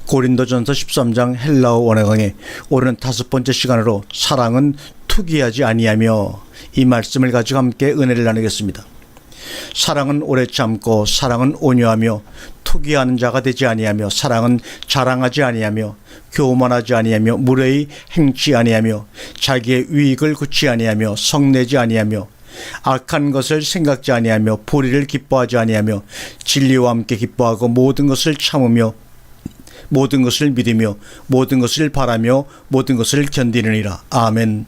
고린도전서 13장 헬라어 원어강의 오늘은 5번째 시간으로 사랑은 투기하지 아니하며 이 말씀을 가지고 함께 은혜를 나누겠습니다. 사랑은 오래 참고 사랑은 온유하며 투기하는 자가 되지 아니하며 사랑은 자랑하지 아니하며 교만하지 아니하며 무례히 행치 아니하며 자기의 유익을 굳지 아니하며 성내지 아니하며 악한 것을 생각지 아니하며 불의를 기뻐하지 아니하며 진리와 함께 기뻐하고 모든 것을 참으며 모든 것을 믿으며 모든 것을 바라며 모든 것을 견디느니라. 아멘.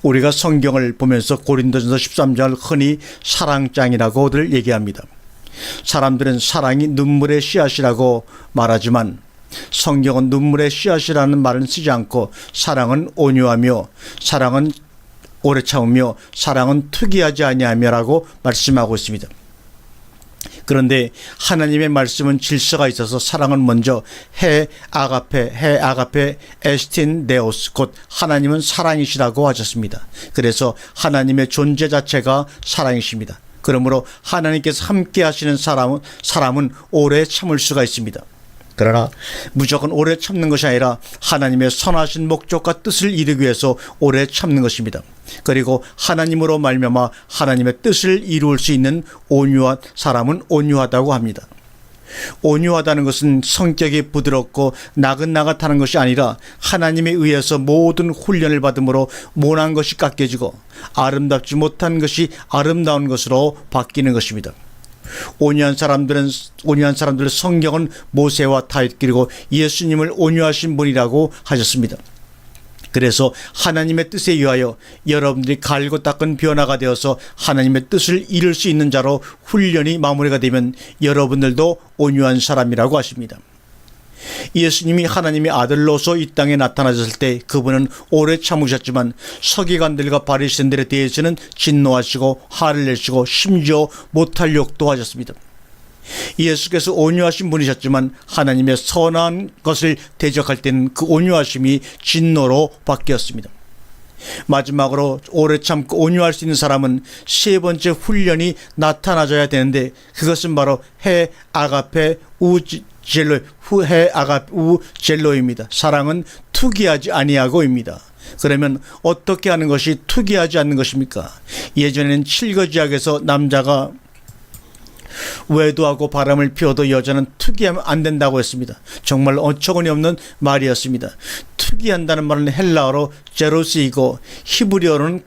우리가 성경을 보면서 고린도전서 13장을 흔히 사랑장이라고들 얘기합니다. 사람들은 사랑이 눈물의 씨앗이라고 말하지만 성경은 눈물의 씨앗이라는 말은 쓰지 않고 사랑은 온유하며 사랑은 오래 참으며 사랑은 투기하지 아니하며라고 말씀하고 있습니다. 그런데 하나님의 말씀은 질서가 있어서 사랑은 먼저 해 아가페 에스틴 데오스 곧 하나님은 사랑이시라고 하셨습니다. 그래서 하나님의 존재 자체가 사랑이십니다. 그러므로 하나님께서 함께 하시는 사람은 오래 참을 수가 있습니다. 그러나 무조건 오래 참는 것이 아니라 하나님의 선하신 목적과 뜻을 이루기 위해서 오래 참는 것입니다. 그리고 하나님으로 말미암아 하나님의 뜻을 이룰 수 있는 온유한 사람은 온유하다고 합니다. 온유하다는 것은 성격이 부드럽고 나긋나긋하는 것이 아니라 하나님에 의해서 모든 훈련을 받음으로 모난 것이 깎여지고 아름답지 못한 것이 아름다운 것으로 바뀌는 것입니다. 온유한 사람들의 성경은 모세와 다윗 그리고 예수님을 온유하신 분이라고 하셨습니다. 그래서 하나님의 뜻에 의하여 여러분들이 갈고 닦은 변화가 되어서 하나님의 뜻을 이룰 수 있는 자로 훈련이 마무리가 되면 여러분들도 온유한 사람이라고 하십니다. 예수님이 하나님의 아들로서 이 땅에 나타나셨을 때 그분은 오래 참으셨지만 서기관들과 바리새인들에 대해서는 진노하시고 화를 내시고 심지어 못할 욕도 하셨습니다. 예수께서 온유하신 분이셨지만 하나님의 선한 것을 대적할 때는 그 온유하심이 진노로 바뀌었습니다. 마지막으로 오래 참고 온유할 수 있는 사람은 세 번째 훈련이 나타나줘야 되는데 그것은 바로 해 아가페 젤로입니다. 사랑은 투기하지 아니하고입니다. 그러면 어떻게 하는 것이 투기하지 않는 것입니까? 예전에는 칠거지약에서 남자가 외도하고 바람을 피워도 여자는 투기하면 안 된다고 했습니다. 정말 어처구니 없는 말이었습니다. 투기한다는 말은 헬라어로 제로시이고 히브리어로는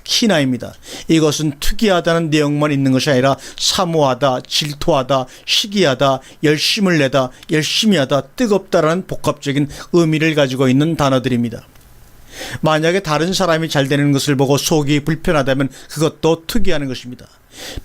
키나입니다. 이것은 투기하다는 내용만 있는 것이 아니라 사모하다, 질투하다, 시기하다, 열심을 내다, 열심히 하다, 뜨겁다라는 복합적인 의미를 가지고 있는 단어들입니다. 만약에 다른 사람이 잘 되는 것을 보고 속이 불편하다면 그것도 투기하는 것입니다.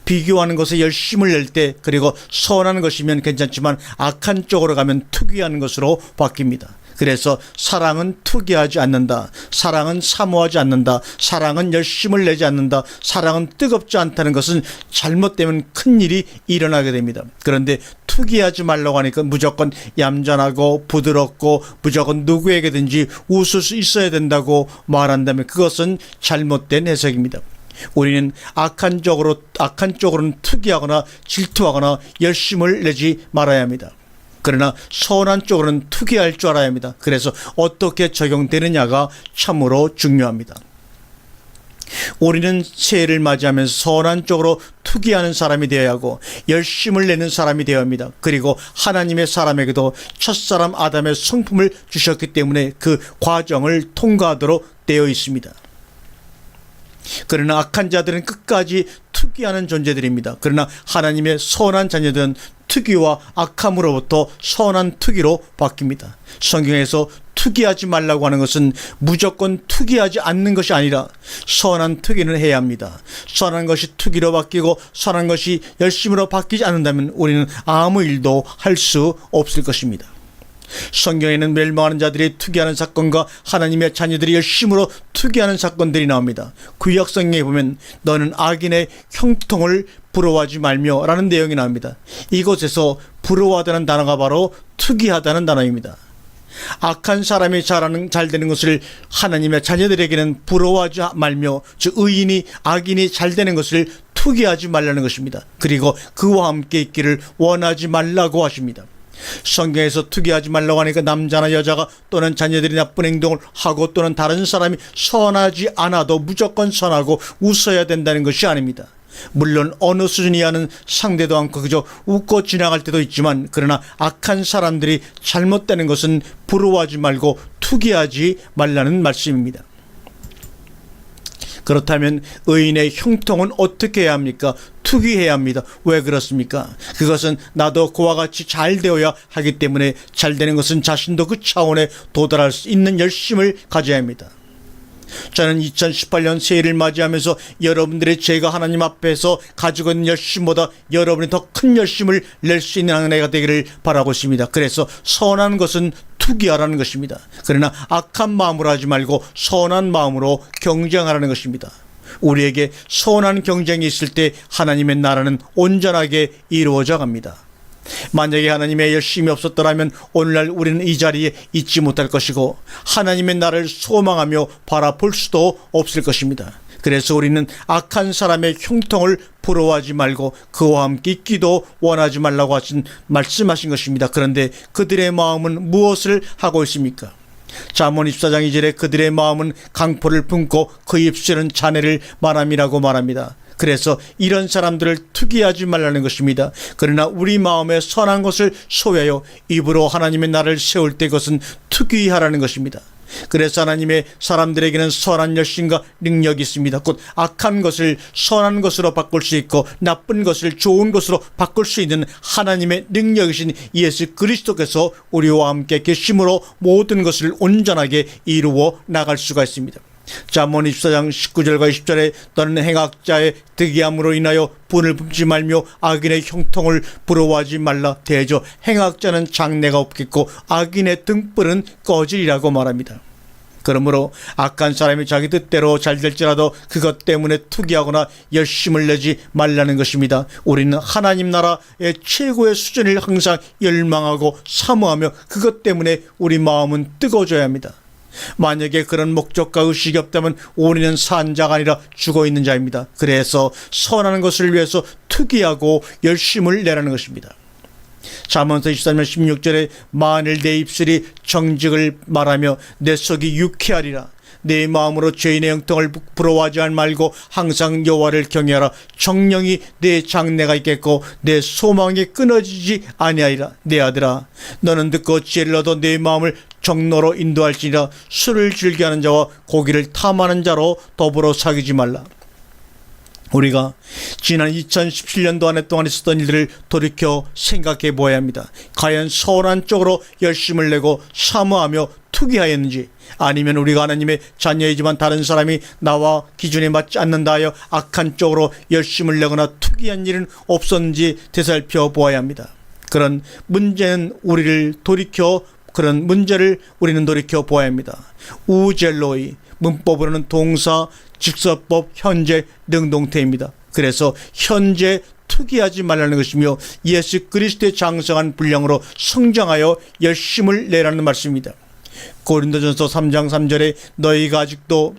비교하는 것에 열심을 낼 때 그리고 선한 것이면 괜찮지만 악한 쪽으로 가면 투기하는 것으로 바뀝니다. 그래서 사랑은 투기하지 않는다. 사랑은 사모하지 않는다. 사랑은 열심을 내지 않는다. 사랑은 뜨겁지 않다는 것은 잘못되면 큰일이 일어나게 됩니다. 그런데 투기하지 말라고 하니까 무조건 얌전하고 부드럽고 무조건 누구에게든지 웃을 수 있어야 된다고 말한다면 그것은 잘못된 해석입니다. 우리는 악한 쪽으로는 투기하거나 질투하거나 열심을 내지 말아야 합니다. 그러나 선한 쪽으로는 투기할 줄 알아야 합니다. 그래서 어떻게 적용되느냐가 참으로 중요합니다. 우리는 새해를 맞이하면서 선한 쪽으로 투기하는 사람이 되어야 하고 열심을 내는 사람이 되어야 합니다. 그리고 하나님의 사람에게도 첫사람 아담의 성품을 주셨기 때문에 그 과정을 통과하도록 되어 있습니다. 그러나 악한 자들은 끝까지 투기하는 존재들입니다. 그러나 하나님의 선한 자녀들은 투기와 악함으로부터 선한 투기로 바뀝니다. 성경에서 투기하지 말라고 하는 것은 무조건 투기하지 않는 것이 아니라 선한 투기는 해야 합니다. 선한 것이 투기로 바뀌고 선한 것이 열심으로 바뀌지 않는다면 우리는 아무 일도 할 수 없을 것입니다. 성경에는 멸망하는 자들이 투기하는 사건과 하나님의 자녀들이 열심으로 투기하는 사건들이 나옵니다. 구약 성경에 보면 너는 악인의 형통을 부러워하지 말며 라는 내용이 나옵니다. 이곳에서 부러워하다는 단어가 바로 투기하다는 단어입니다. 악한 사람이 잘 되는 것을 하나님의 자녀들에게는 부러워하지 말며 즉 악인이 잘 되는 것을 투기하지 말라는 것입니다. 그리고 그와 함께 있기를 원하지 말라고 하십니다. 성경에서 투기하지 말라고 하니까 남자나 여자가 또는 자녀들이 나쁜 행동을 하고 또는 다른 사람이 선하지 않아도 무조건 선하고 웃어야 된다는 것이 아닙니다. 물론 어느 수준 이하는 상대도 않고 그저 웃고 지나갈 때도 있지만, 그러나 악한 사람들이 잘못되는 것은 부러워하지 말고 투기하지 말라는 말씀입니다. 그렇다면 의인의 형통은 어떻게 해야 합니까? 투기해야 합니다. 왜 그렇습니까? 그것은 나도 그와 같이 잘 되어야 하기 때문에 잘 되는 것은 자신도 그 차원에 도달할 수 있는 열심을 가져야 합니다. 저는 2018년 새해를 맞이하면서 여러분들의 제가 하나님 앞에서 가지고 있는 열심보다 여러분이 더 큰 열심을 낼 수 있는 한 해가 되기를 바라고 있습니다. 그래서 선한 것은 투기하라는 것입니다. 그러나 악한 마음으로 하지 말고 선한 마음으로 경쟁하라는 것입니다. 우리에게 선한 경쟁이 있을 때 하나님의 나라는 온전하게 이루어져 갑니다. 만약에 하나님의 열심이 없었더라면 오늘날 우리는 이 자리에 있지 못할 것이고 하나님의 나라를 소망하며 바라볼 수도 없을 것입니다. 그래서 우리는 악한 사람의 형통을 부러워하지 말고 그와 함께 있기도 원하지 말라고 말씀하신 것입니다. 그런데 그들의 마음은 무엇을 하고 있습니까? 잠언 24장 2절에 그들의 마음은 강포를 품고 그 입술은 잔해를 말함이라고 말합니다. 그래서 이런 사람들을 투기하지 말라는 것입니다. 그러나 우리 마음에 선한 것을 소유하여 입으로 하나님의 나라를 세울 때 그것은 투기하라는 것입니다. 그래서 하나님의 사람들에게는 선한 열심과 능력이 있습니다. 곧 악한 것을 선한 것으로 바꿀 수 있고 나쁜 것을 좋은 것으로 바꿀 수 있는 하나님의 능력이신 예수 그리스도께서 우리와 함께 계심으로 모든 것을 온전하게 이루어 나갈 수가 있습니다. 잠언 24장 19절과 20절에 너는 행악자의 득이함으로 인하여 분을 품지 말며 악인의 형통을 부러워하지 말라. 대저 행악자는 장래가 없겠고 악인의 등불은 꺼지리라고 말합니다. 그러므로 악한 사람이 자기 뜻대로 잘 될지라도 그것 때문에 투기하거나 열심을 내지 말라는 것입니다. 우리는 하나님 나라의 최고의 수준을 항상 열망하고 사모하며 그것 때문에 우리 마음은 뜨거워져야 합니다. 만약에 그런 목적과 의식이 없다면 우리는 산 자가 아니라 죽어있는 자입니다. 그래서 선한 것을 위해서 투기하고 열심을 내라는 것입니다. 잠언서 23장 16절에 만일 내 입술이 정직을 말하며 내 속이 유쾌하리라. 내 마음으로 죄인의 형통을 부러워하지 말고 항상 여호와를 경외하라. 정령이 내 장래가 있겠고 내 소망이 끊어지지 아니하리라. 내 아들아, 너는 듣고 지혜를 얻어 내 마음을 정로로 인도할지니라. 술을 즐겨하는 자와 고기를 탐하는 자로 더불어 사귀지 말라. 우리가 지난 2017년도 한 해 동안 있었던 일들을 돌이켜 생각해 보아야 합니다. 과연 선한 쪽으로 열심을 내고 사모하며 투기하였는지, 아니면 우리가 하나님의 자녀이지만 다른 사람이 나와 기준에 맞지 않는다 하여 악한 쪽으로 열심을 내거나 투기한 일은 없었는지 되살펴 보아야 합니다. 그런 문제를 우리는 돌이켜 보아야 합니다. 우젤로이, 문법으로는 동사, 직서법, 현재, 능동태입니다. 그래서 현재 투기하지 말라는 것이며 예수 그리스도의 장성한 분량으로 성장하여 열심을 내라는 말씀입니다. 고린도전서 3장 3절에 너희가 아직도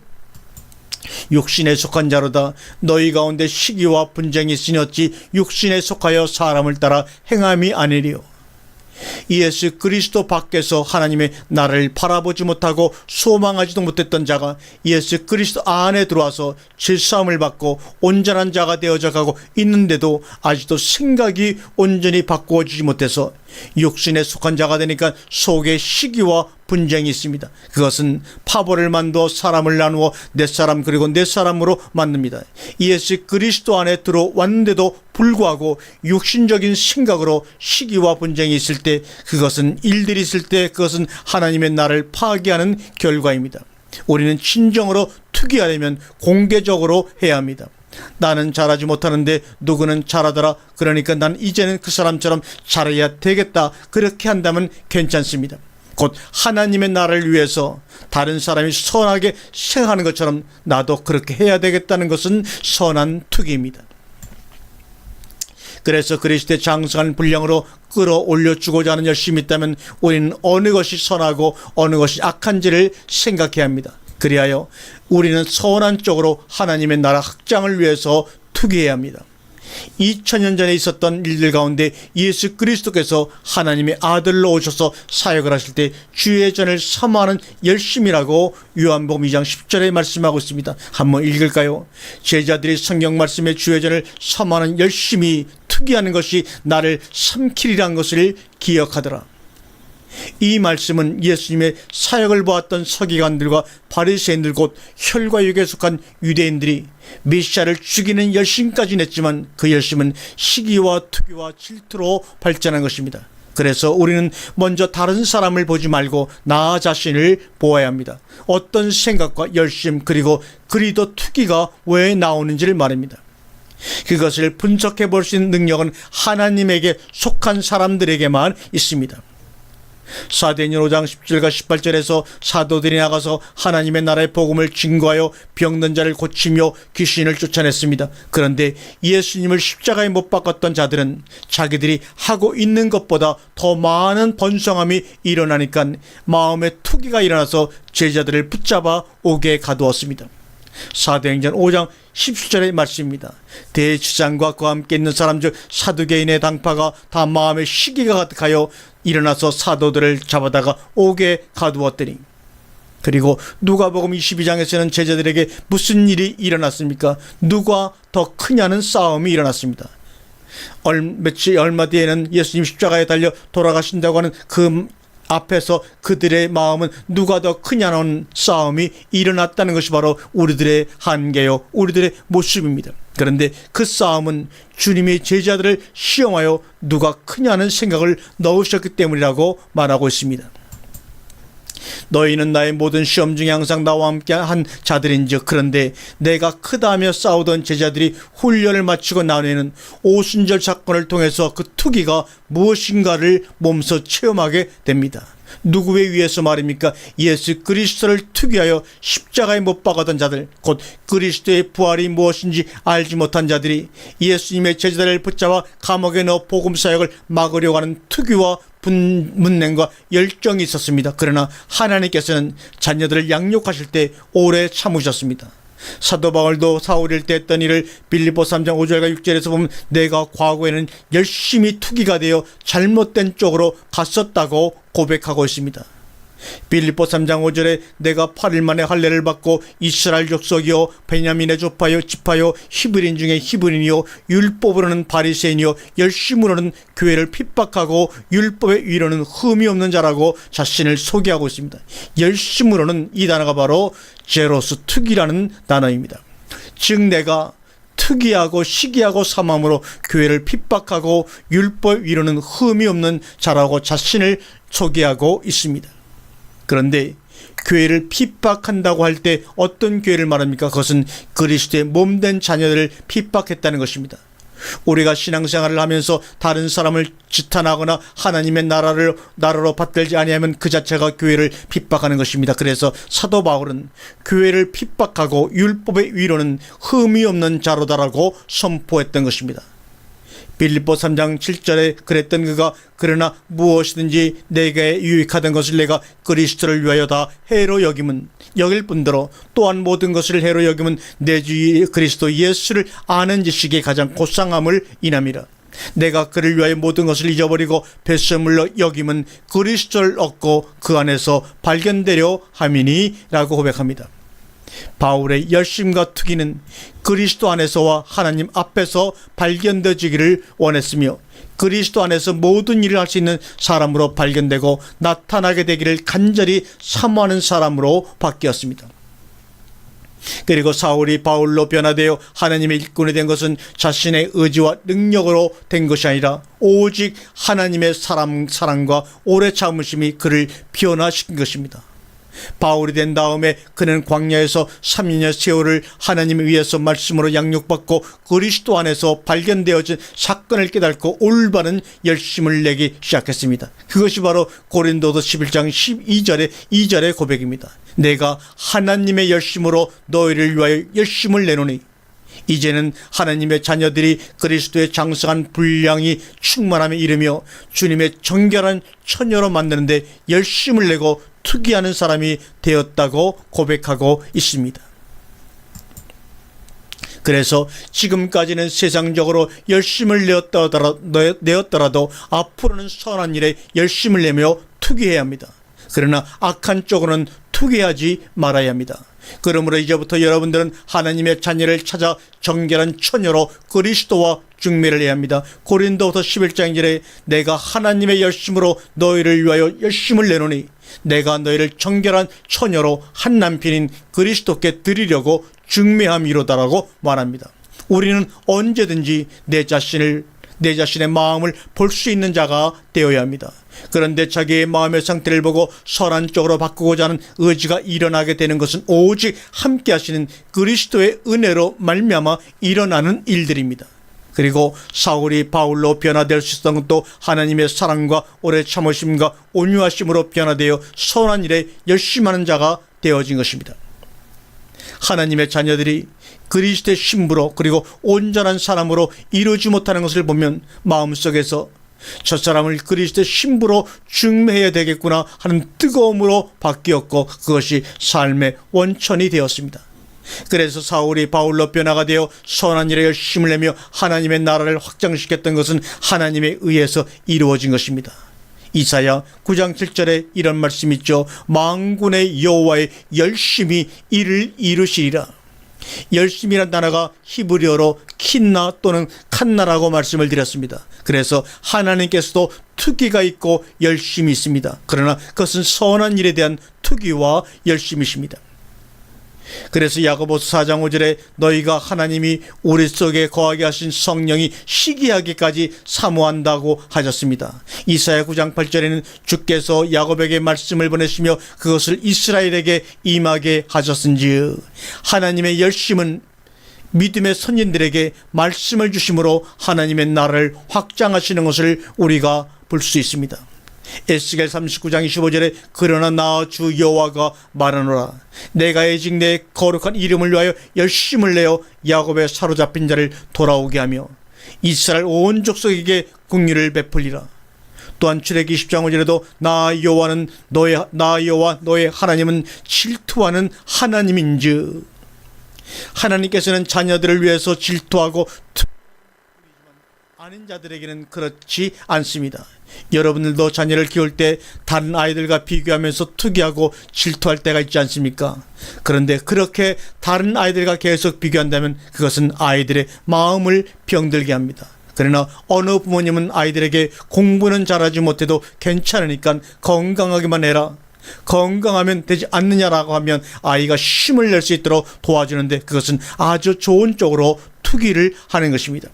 육신에 속한 자로다. 너희 가운데 시기와 분쟁이 있으니 어찌 육신에 속하여 사람을 따라 행함이 아니리요. 예수 그리스도 밖에서 하나님의 나라를 바라보지 못하고 소망하지도 못했던 자가 예수 그리스도 안에 들어와서 질서함을 받고 온전한 자가 되어져 가고 있는데도 아직도 생각이 온전히 바꾸어지지 못해서 육신에 속한 자가 되니까 속에 시기와 분쟁이 있습니다. 그것은 파벌을 만들어 사람을 나누어 내 사람 그리고 내 사람으로 만듭니다. 예수 그리스도 안에 들어왔는데도 불구하고 육신적인 생각으로 시기와 분쟁이 있을 때, 그것은 일들이 있을 때 그것은 하나님의 나라를 파괴하는 결과입니다. 우리는 진정으로 투기하려면 공개적으로 해야 합니다. 나는 잘하지 못하는데 누구는 잘하더라. 그러니까 난 이제는 그 사람처럼 잘해야 되겠다. 그렇게 한다면 괜찮습니다. 곧 하나님의 나라를 위해서 다른 사람이 선하게 생각하는 것처럼 나도 그렇게 해야 되겠다는 것은 선한 투기입니다. 그래서 그리스도의 장성한 분량으로 끌어올려주고자 하는 열심이 있다면 우리는 어느 것이 선하고 어느 것이 악한지를 생각해야 합니다. 그리하여 우리는 선한 쪽으로 하나님의 나라 확장을 위해서 투기해야 합니다. 2000년 전에 있었던 일들 가운데 예수 그리스도께서 하나님의 아들로 오셔서 사역을 하실 때 주의 전을 사모하는 열심이라고 요한복음 2장 10절에 말씀하고 있습니다. 한번 읽을까요? 제자들이 성경 말씀에 주의 전을 사모하는 열심히 투기하는 것이 나를 삼키리란 것을 기억하더라. 이 말씀은 예수님의 사역을 보았던 서기관들과 바리새인들 곧 혈과육에 속한 유대인들이 메시아를 죽이는 열심까지 냈지만 그 열심은 시기와 투기와 질투로 발전한 것입니다. 그래서 우리는 먼저 다른 사람을 보지 말고 나 자신을 보아야 합니다. 어떤 생각과 열심 그리고 그리도 투기가 왜 나오는지를 말합니다. 그것을 분석해 볼 수 있는 능력은 하나님에게 속한 사람들에게만 있습니다. 사도행전 5장 17과 18절에서 사도들이 나가서 하나님의 나라의 복음을 증거하여 병든 자를 고치며 귀신을 쫓아냈습니다. 그런데 예수님을 십자가에 못 박았던 자들은 자기들이 하고 있는 것보다 더 많은 번성함이 일어나니까 마음의 투기가 일어나서 제자들을 붙잡아 옥에 가두었습니다. 사도행전 5장 17절의 말씀입니다. 대지상과 그와 함께 있는 사람 중 사두개인의 당파가 다 마음에 시기가 가득하여 일어나서 사도들을 잡아다가 옥에 가두었더니. 그리고 누가복음 22장에서는 제자들에게 무슨 일이 일어났습니까? 누가 더 크냐는 싸움이 일어났습니다. 얼마 뒤에는 예수님 십자가에 달려 돌아가신다고 하는 그 앞에서 그들의 마음은 누가 더 크냐는 싸움이 일어났다는 것이 바로 우리들의 한계요, 우리들의 모습입니다. 그런데 그 싸움은 주님이 제자들을 시험하여 누가 크냐는 생각을 넣으셨기 때문이라고 말하고 있습니다. 너희는 나의 모든 시험 중에 항상 나와 함께 한 자들인즉 그런데 내가 크다며 싸우던 제자들이 훈련을 마치고 나뉘는 오순절 사건을 통해서 그 투기가 무엇인가를 몸소 체험하게 됩니다. 누구에 의해서 말입니까? 예수 그리스도를 투기하여 십자가에 못 박았던 자들, 곧 그리스도의 부활이 무엇인지 알지 못한 자들이 예수님의 제자들을 붙잡아 감옥에 넣어 복음 사역을 막으려고 하는 투기와 문맹과 열정이 있었습니다. 그러나 하나님께서는 자녀들을 양육하실 때 오래 참으셨습니다. 사도 바울도 사울일 때 했던 일을 빌립보 3장 5절과 6절에서 보면 내가 과거에는 열심히 투기가 되어 잘못된 쪽으로 갔었다고 고백하고 있습니다. 빌립보 3장 5절에 내가 8일 만에 할례를 받고 이스라엘 족속이요 베냐민의 지파요 히브리인 중에 히브리인이요 율법으로는 바리새인이요 열심으로는 교회를 핍박하고 율법의 위로는 흠이 없는 자라고 자신을 소개하고 있습니다. 열심으로는 이 단어가 바로 제로스 투기라는 단어입니다. 즉 내가 특이하고 시기하고 사망으로 교회를 핍박하고 율법 위로는 흠이 없는 자라고 자신을 소개하고 있습니다. 그런데 교회를 핍박한다고 할 때 어떤 교회를 말합니까? 그것은 그리스도의 몸된 자녀들을 핍박했다는 것입니다. 우리가 신앙생활을 하면서 다른 사람을 지탄하거나 하나님의 나라로 받들지 아니하면 그 자체가 교회를 핍박하는 것입니다. 그래서 사도 바울은 교회를 핍박하고 율법의 위로는 흠이 없는 자로다라고 선포했던 것입니다. 빌립보 3장 7절에 그랬던 그가 그러나 무엇이든지 내게 유익하던 것을 내가 그리스도를 위하여 다 해로 여길 뿐더러 또한 모든 것을 해로 여김은 내 주 그리스도 예수를 아는 지식의 가장 고상함을 인함이라. 내가 그를 위하여 모든 것을 잊어버리고 배설물로 여김은 그리스도를 얻고 그 안에서 발견되려 함이니 라고 고백합니다. 바울의 열심과 투기는 그리스도 안에서와 하나님 앞에서 발견되기를 원했으며 그리스도 안에서 모든 일을 할 수 있는 사람으로 발견되고 나타나게 되기를 간절히 사모하는 사람으로 바뀌었습니다. 그리고 사울이 바울로 변화되어 하나님의 일꾼이 된 것은 자신의 의지와 능력으로 된 것이 아니라 오직 하나님의 사랑과 오래 참으심이 그를 변화시킨 것입니다. 바울이 된 다음에 그는 광야에서 3년의 세월을 하나님을 위해서 말씀으로 양육받고 그리스도 안에서 발견되어진 사건을 깨닫고 올바른 열심을 내기 시작했습니다. 그것이 바로 고린도서 11장 2절의 고백입니다. 내가 하나님의 열심으로 너희를 위하여 열심을 내노니 이제는 하나님의 자녀들이 그리스도의 장성한 분량이 충만함에 이르며 주님의 정결한 처녀로 만드는데 열심을 내고 투기하는 사람이 되었다고 고백하고 있습니다. 그래서 지금까지는 세상적으로 열심을 내었더라도 앞으로는 선한 일에 열심을 내며 투기해야 합니다. 그러나 악한 쪽으로는 투기하지 말아야 합니다. 그러므로 이제부터 여러분들은 하나님의 자녀를 찾아 정결한 처녀로 그리스도와 중매를 해야 합니다. 고린도후서 11장 1절에 내가 하나님의 열심으로 너희를 위하여 열심을 내노니 내가 너희를 정결한 처녀로 한 남편인 그리스도께 드리려고 중매함이로다라고 말합니다. 우리는 언제든지 내 자신의 마음을 볼 수 있는 자가 되어야 합니다. 그런데 자기의 마음의 상태를 보고 선한 쪽으로 바꾸고자 하는 의지가 일어나게 되는 것은 오직 함께 하시는 그리스도의 은혜로 말미암아 일어나는 일들입니다. 그리고 사울이 바울로 변화될 수 있었던 것도 하나님의 사랑과 오래 참으심과 온유하심으로 변화되어 선한 일에 열심하는 자가 되어진 것입니다. 하나님의 자녀들이 그리스도의 신부로 그리고 온전한 사람으로 이루지 못하는 것을 보면 마음속에서 저 사람을 그리스도의 신부로 중매해야 되겠구나 하는 뜨거움으로 바뀌었고 그것이 삶의 원천이 되었습니다. 그래서 사울이 바울로 변화가 되어 선한 일에 열심을 내며 하나님의 나라를 확장시켰던 것은 하나님에 의해서 이루어진 것입니다. 이사야 9장 7절에 이런 말씀이 있죠. 만군의 여호와의 열심히 이를 이루시리라. 열심이란 단어가 히브리어로 킨나 또는 칸나라고 말씀을 드렸습니다. 그래서 하나님께서도 투기가 있고 열심이 있습니다. 그러나 그것은 선한 일에 대한 투기와 열심이십니다. 그래서 야고보서 4장 5절에 너희가 하나님이 우리 속에 거하게 하신 성령이 시기하기까지 사모한다고 하셨습니다. 이사야 9장 8절에는 주께서 야곱에게 말씀을 보내시며 그것을 이스라엘에게 임하게 하셨은즉 하나님의 열심은 믿음의 선진들에게 말씀을 주심으로 하나님의 나라를 확장하시는 것을 우리가 볼 수 있습니다. 에스겔 39장 25절에 그러나 나 주 여호와가 말하노라 내가 애직 내 거룩한 이름을 위하여 열심을 내어 야곱의 사로잡힌 자를 돌아오게 하며 이스라엘 온 족속에게 긍휼을 베풀리라. 또한 출애기 10장 5절에도 나 여호와 너의 하나님은 질투하는 하나님인즉 하나님께서는 자녀들을 위해서 질투하고 아닌 자들에게는 그렇지 않습니다. 여러분들도 자녀를 키울 때 다른 아이들과 비교하면서 투기하고 질투할 때가 있지 않습니까? 그런데 그렇게 다른 아이들과 계속 비교한다면 그것은 아이들의 마음을 병들게 합니다. 그러나 어느 부모님은 아이들에게 공부는 잘하지 못해도 괜찮으니까 건강하기만 해라, 건강하면 되지 않느냐라고 하면 아이가 힘을 낼 수 있도록 도와주는데 그것은 아주 좋은 쪽으로 투기를 하는 것입니다.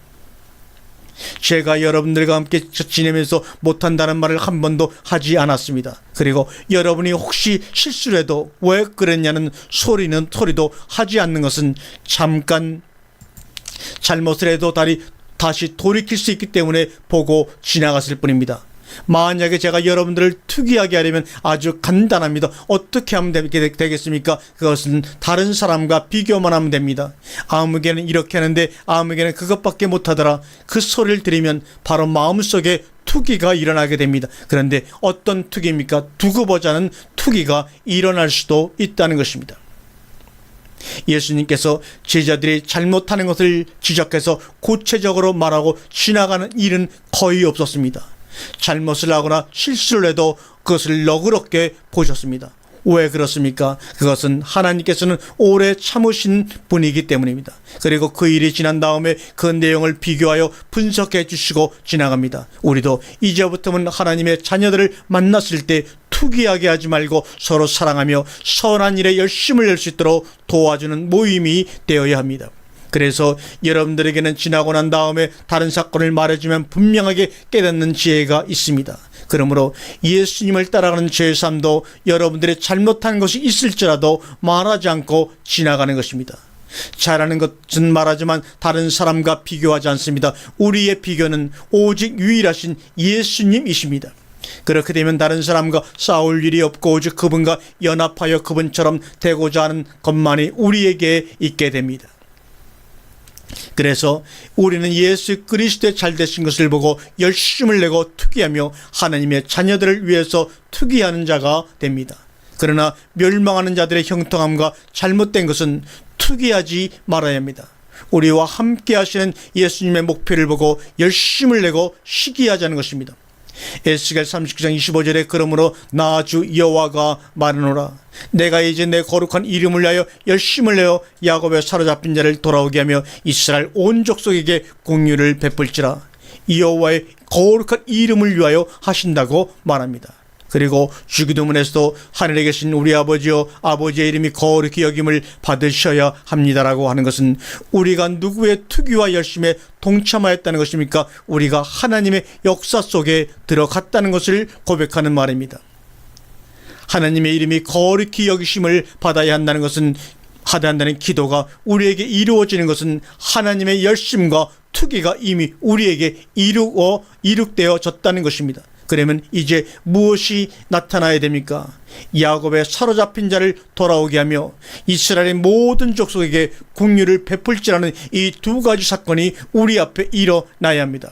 제가 여러분들과 함께 지내면서 못한다는 말을 한 번도 하지 않았습니다. 그리고 여러분이 혹시 실수를 해도 왜 그랬냐는 소리도 하지 않는 것은 잠깐 잘못을 해도 다시 돌이킬 수 있기 때문에 보고 지나갔을 뿐입니다. 만약에 제가 여러분들을 투기하게 하려면 아주 간단합니다. 어떻게 하면 되겠습니까? 그것은 다른 사람과 비교만 하면 됩니다. 아무개는 이렇게 하는데 아무개는 그것밖에 못하더라. 그 소리를 들으면 바로 마음속에 투기가 일어나게 됩니다. 그런데 어떤 투기입니까? 두고 보자는 투기가 일어날 수도 있다는 것입니다. 예수님께서 제자들이 잘못하는 것을 지적해서 구체적으로 말하고 지나가는 일은 거의 없었습니다. 잘못을 하거나 실수를 해도 그것을 너그럽게 보셨습니다. 왜 그렇습니까? 그것은 하나님께서는 오래 참으신 분이기 때문입니다. 그리고 그 일이 지난 다음에 그 내용을 비교하여 분석해 주시고 지나갑니다. 우리도 이제부터는 하나님의 자녀들을 만났을 때 투기하게 하지 말고 서로 사랑하며 선한 일에 열심을 낼 수 있도록 도와주는 모임이 되어야 합니다. 그래서 여러분들에게는 지나고 난 다음에 다른 사건을 말해주면 분명하게 깨닫는 지혜가 있습니다. 그러므로 예수님을 따라가는 죄삼도 여러분들의 잘못한 것이 있을지라도 말하지 않고 지나가는 것입니다. 잘하는 것은 말하지만 다른 사람과 비교하지 않습니다. 우리의 비교는 오직 유일하신 예수님이십니다. 그렇게 되면 다른 사람과 싸울 일이 없고 오직 그분과 연합하여 그분처럼 되고자 하는 것만이 우리에게 있게 됩니다. 그래서 우리는 예수 그리스도의 잘되신 것을 보고 열심을 내고 투기하며 하나님의 자녀들을 위해서 투기하는 자가 됩니다. 그러나 멸망하는 자들의 형통함과 잘못된 것은 투기하지 말아야 합니다. 우리와 함께 하시는 예수님의 목표를 보고 열심을 내고 시기하자는 것입니다. 에스겔 39장 25절에 그러므로 나 주 여호와가 말하노라 내가 이제 내 거룩한 이름을 위하여 열심을 내어 야곱의 사로잡힌 자를 돌아오게 하며 이스라엘 온 족속에게 공유를 베풀지라. 여호와의 거룩한 이름을 위하여 하신다고 말합니다. 그리고 주기도문에서도 하늘에 계신 우리 아버지여 아버지의 이름이 거룩히 여김을 받으셔야 합니다라고 하는 것은 우리가 누구의 투기와 열심에 동참하였다는 것입니까? 우리가 하나님의 역사 속에 들어갔다는 것을 고백하는 말입니다. 하나님의 이름이 거룩히 여기심을 받아야 한다는 것은 한다는 기도가 우리에게 이루어지는 것은 하나님의 열심과 투기가 이미 우리에게 이룩되어졌다는 것입니다. 그러면 이제 무엇이 나타나야 됩니까? 야곱의 사로잡힌 자를 돌아오게 하며 이스라엘의 모든 족속에게 긍휼을 베풀지라는 이 두 가지 사건이 우리 앞에 일어나야 합니다.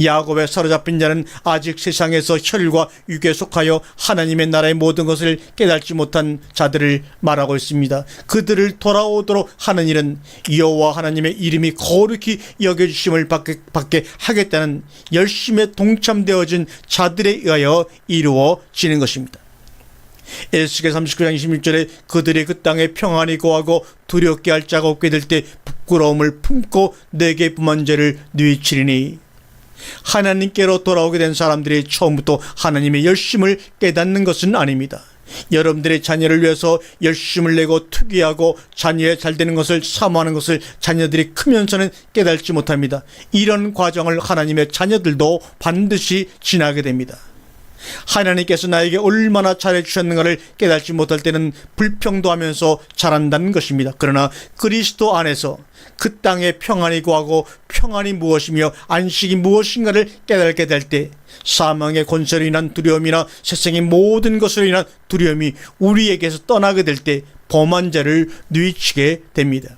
야곱의 사로잡힌 자는 아직 세상에서 혈과 육에 속하여 하나님의 나라의 모든 것을 깨닫지 못한 자들을 말하고 있습니다. 그들을 돌아오도록 하는 일은 여호와 하나님의 이름이 거룩히 여겨주심을 받게 하겠다는 열심에 동참되어진 자들에 의하여 이루어지는 것입니다. 에스겔 39장 26절에 그들이 그 땅에 평안히 거하고 두렵게 할 자가 없게 될 때 부끄러움을 품고 내게 범한 죄를 뉘우치리니. 하나님께로 돌아오게 된 사람들이 처음부터 하나님의 열심을 깨닫는 것은 아닙니다. 여러분들의 자녀를 위해서 열심을 내고 투기하고 자녀의 잘되는 것을 사모하는 것을 자녀들이 크면서는 깨닫지 못합니다. 이런 과정을 하나님의 자녀들도 반드시 지나게 됩니다. 하나님께서 나에게 얼마나 잘해주셨는가를 깨닫지 못할 때는 불평도하면서 자란다는 것입니다. 그러나 그리스도 안에서 그 땅에 평안이 거하고 평안이 무엇이며 안식이 무엇인가를 깨닫게 될 때 사망의 권세로 인한 두려움이나 세상의 모든 것으로 인한 두려움이 우리에게서 떠나게 될 때 범한 죄를 뉘우치게 됩니다.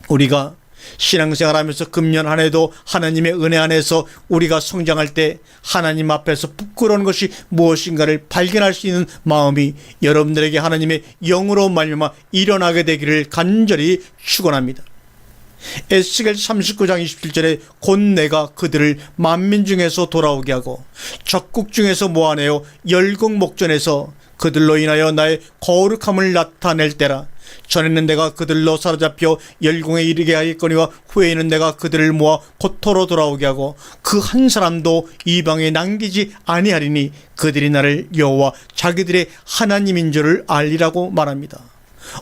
우리가 신앙생활하면서 금년 한 해도 하나님의 은혜 안에서 우리가 성장할 때 하나님 앞에서 부끄러운 것이 무엇인가를 발견할 수 있는 마음이 여러분들에게 하나님의 영으로 말미암아 일어나게 되기를 간절히 축원합니다. 에스겔 39장 27절에 곧 내가 그들을 만민 중에서 돌아오게 하고 적국 중에서 모아내어 열국 목전에서 그들로 인하여 나의 거룩함을 나타낼 때라. 전에는 내가 그들로 사로잡혀 열궁에 이르게 하겠거니와 후에는 내가 그들을 모아 고토로 돌아오게 하고 그 한 사람도 이방에 남기지 아니하리니 그들이 나를 여호와 자기들의 하나님인 줄을 알리라고 말합니다.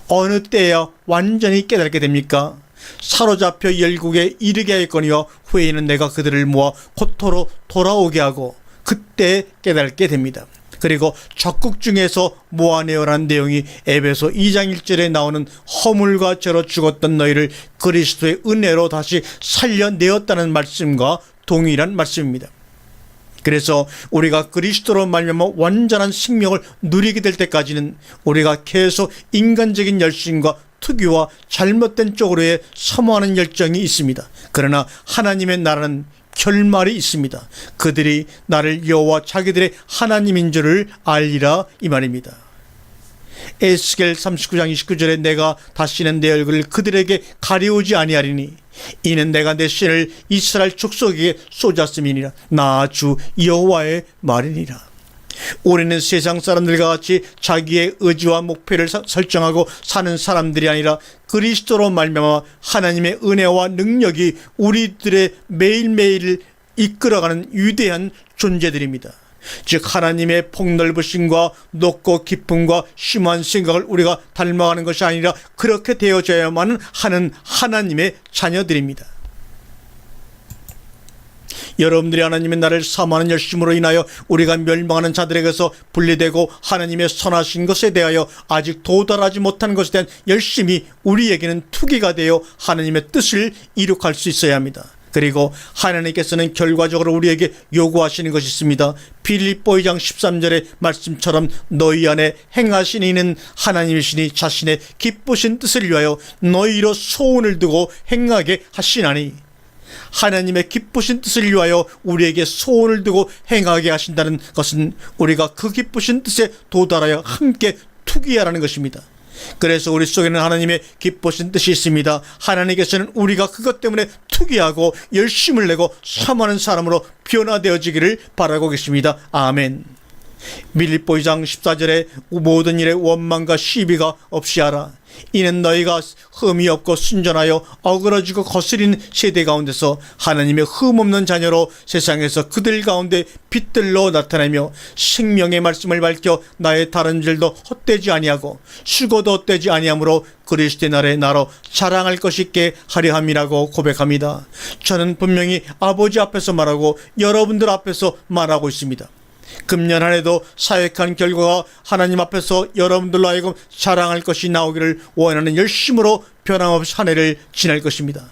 어느 때야 완전히 깨닫게 됩니까? 사로잡혀 열국에 이르게 하겠거니와 후에는 내가 그들을 모아 고토로 돌아오게 하고 그때 깨닫게 됩니다. 그리고 적국 중에서 모아내어라는 내용이 에베소 2장 1절에 나오는 허물과 죄로 죽었던 너희를 그리스도의 은혜로 다시 살려내었다는 말씀과 동일한 말씀입니다. 그래서 우리가 그리스도로 말미암아 완전한 생명을 누리게 될 때까지는 우리가 계속 인간적인 열심과 투기와 잘못된 쪽으로의 사모하는 열정이 있습니다. 그러나 하나님의 나라는 결말이 있습니다. 그들이 나를 여호와 자기들의 하나님인 줄을 알리라 이 말입니다. 에스겔 39장 29절에 내가 다시는 내 얼굴을 그들에게 가리우지 아니하리니 이는 내가 내 신을 이스라엘 족속에게 쏟았음이니라. 나 주 여호와의 말이니라. 우리는 세상 사람들과 같이 자기의 의지와 목표를 설정하고 사는 사람들이 아니라 그리스도로 말미암아 하나님의 은혜와 능력이 우리들의 매일매일을 이끌어가는 위대한 존재들입니다. 즉 하나님의 폭넓으심과 높고 깊음과 심한 생각을 우리가 닮아가는 것이 아니라 그렇게 되어져야만 하는 하나님의 자녀들입니다. 여러분들이 하나님의 나라를 사모하는 열심으로 인하여 우리가 멸망하는 자들에게서 분리되고 하나님의 선하신 것에 대하여 아직 도달하지 못한 것에 대한 열심이 우리에게는 투기가 되어 하나님의 뜻을 이룩할 수 있어야 합니다. 그리고 하나님께서는 결과적으로 우리에게 요구하시는 것이 있습니다. 빌립보 2장 13절의 말씀처럼 너희 안에 행하신 이는 하나님이시니 자신의 기쁘신 뜻을 위하여 너희로 소원을 두고 행하게 하시나니. 하나님의 기쁘신 뜻을 위하여 우리에게 소원을 두고 행하게 하신다는 것은 우리가 그 기쁘신 뜻에 도달하여 함께 투기하라는 것입니다. 그래서 우리 속에는 하나님의 기쁘신 뜻이 있습니다. 하나님께서는 우리가 그것 때문에 투기하고 열심을 내고 사모하는 사람으로 변화되어지기를 바라고 계십니다. 아멘. 빌립보 2장 14절에 모든 일에 원망과 시비가 없이 하라. 이는 너희가 흠이 없고 순전하여 어그러지고 거스린 세대 가운데서 하나님의 흠없는 자녀로 세상에서 그들 가운데 빛들로 나타내며 생명의 말씀을 밝혀 나의 다른 일도 헛되지 아니하고 수고도 헛되지 아니하므로 그리스도의 날에 나로 자랑할 것이 있게 하려 함이라고 고백합니다. 저는 분명히 아버지 앞에서 말하고 여러분들 앞에서 말하고 있습니다. 금년 한 해도 사역한 결과가 하나님 앞에서 여러분들로 하여금 자랑할 것이 나오기를 원하는 열심으로 변함없이 한 해를 지낼 것입니다.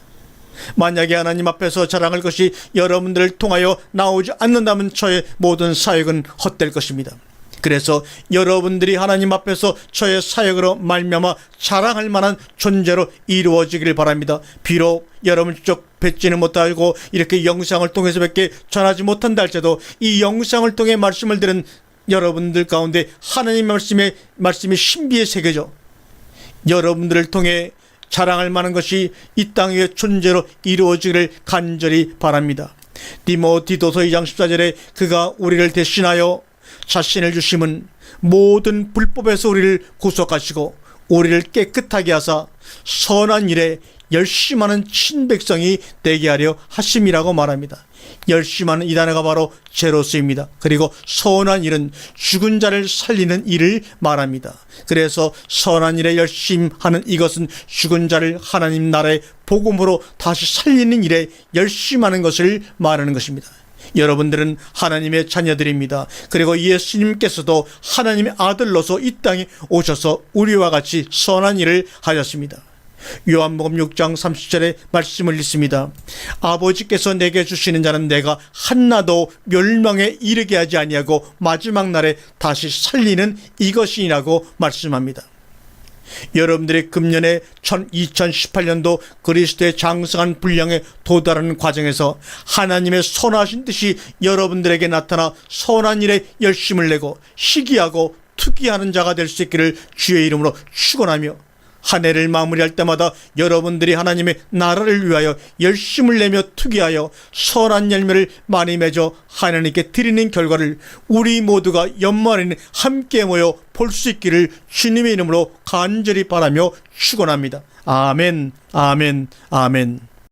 만약에 하나님 앞에서 자랑할 것이 여러분들을 통하여 나오지 않는다면 저의 모든 사역은 헛될 것입니다. 그래서 여러분들이 하나님 앞에서 저의 사역으로 말미암아 자랑할 만한 존재로 이루어지기를 바랍니다. 비록 여러분 쪽 뵙지는 못하고 이렇게 영상을 통해서 밖에 전하지 못한다 할지라도 이 영상을 통해 말씀을 들은 여러분들 가운데 하나님의 말씀이 신비의 세계죠. 여러분들을 통해 자랑할 만한 것이 이 땅 위에 존재로 이루어지기를 간절히 바랍니다. 디모데후서 2장 14절에 그가 우리를 대신하여 자신을 주심은 모든 불법에서 우리를 구속하시고 우리를 깨끗하게 하사 선한 일에 열심하는 친백성이 되게 하려 하심이라고 말합니다. 열심하는 이 단어가 바로 제로스입니다. 그리고 선한 일은 죽은 자를 살리는 일을 말합니다. 그래서 선한 일에 열심하는 이것은 죽은 자를 하나님 나라의 복음으로 다시 살리는 일에 열심하는 것을 말하는 것입니다. 여러분들은 하나님의 자녀들입니다. 그리고 예수님께서도 하나님의 아들로서 이 땅에 오셔서 우리와 같이 선한 일을 하셨습니다. 요한복음 6장 30절의 말씀을 읽습니다. 아버지께서 내게 주시는 자는 내가 한나도 멸망에 이르게 하지 아니하고 마지막 날에 다시 살리는 이것이라고 말씀합니다. 여러분들이 금년에 2018년도 그리스도의 장성한 분량에 도달하는 과정에서 하나님의 선하신 뜻이 여러분들에게 나타나 선한 일에 열심을 내고 시기하고 투기하는 자가 될 수 있기를 주의 이름으로 축원하며 한 해를 마무리할 때마다 여러분들이 하나님의 나라를 위하여 열심을 내며 투기하여 선한 열매를 많이 맺어 하나님께 드리는 결과를 우리 모두가 연말에는 함께 모여 볼 수 있기를 주님의 이름으로 간절히 바라며 축원합니다. 아멘, 아멘, 아멘.